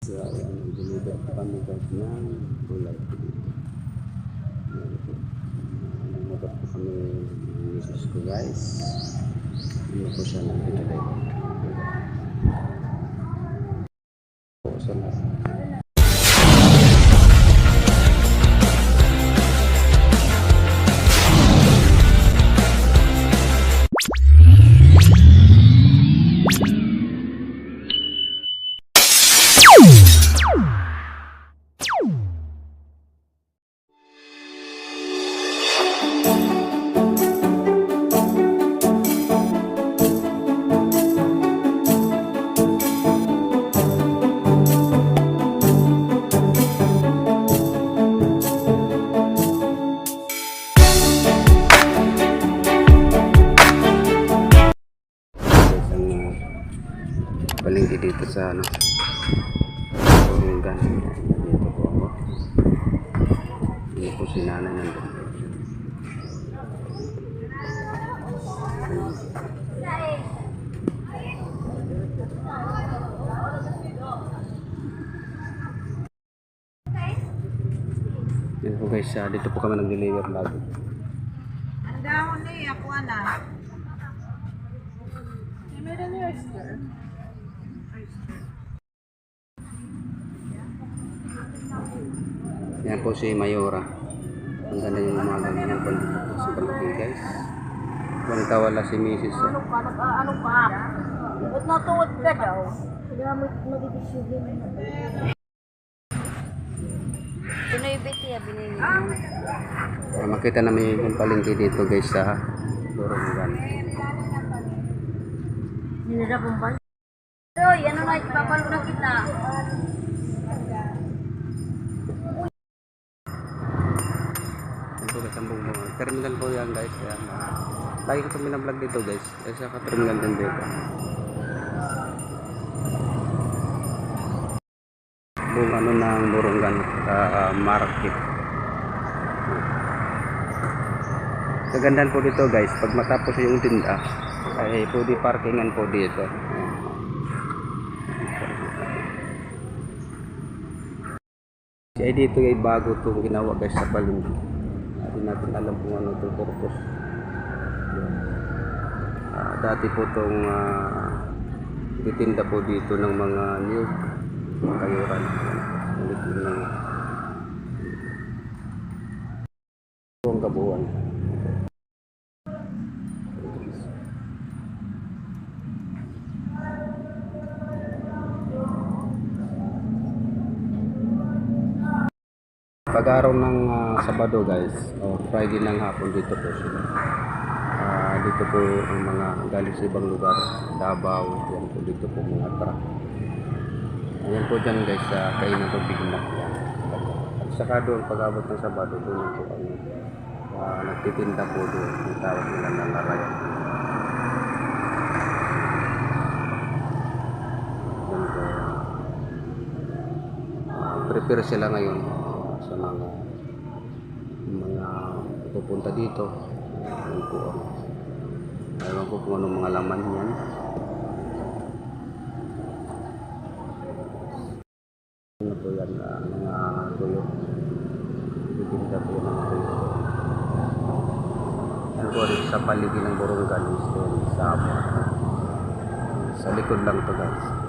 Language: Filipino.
So, ayan, deliver kami guys ng gulay. Nanonood po kami ng misis ko guys. Ano po siya nang pinagay. Po sa lahat. Palengke dito sa ano Burungan. Dito po ako. Dito po si nanay nandun. Yan po guys, dito po kami nag-deliver lagi. Ang dahon niya, ako na. Meron niya oyster. Yan po si Mayora. Ang ganda yung umaga niya ng pandito sa palengke guys. Huwag tawala si Mrs. Ano pa? Ba't natuwad ka daw? Gamit magigisuhin. Pinoy-bit niya, binili. Para makita namin yung palengke dito guys sa Burungan. Nilira pong ba? Roy, ano na ipapalo na kita? Yan po guys, ang buong terminal po yan guys. Yan. Lagi ko itong binablog dito guys. Kasi sa terminal din dito. Buong ano ng Burungan market. Kagandahan po dito guys, pag matapos yung tinda ay pwede parkingan po dito. Kaya dito ay bago itong ginawa guys sa palengke. Hindi natin alam kung ano itong purpose. Dati po itong titinda po dito ng mga niyog, mga kayuran. Dito ng buong kabuuan. Pag-araw ng Sabado guys, o Friday ng hapon dito po sila. Dito po ang mga galing sa ibang lugar, Davao, yan po dito po mga truck. Ayan po dyan guys, kainan po bignak yan. At saka doon, pag-abot ng Sabado, doon po ang nagtitinda po doon, yung tawag nila ng larayan. Yan po, prepare sila ngayon sa mga pupunta dito. Ayan po ewan ko kung anong mga laman yan. Ano po yan, mga tuyo. Titinda po ng tuyo. Yan po rin sa paligid ng Burungan sa likod lang to guys.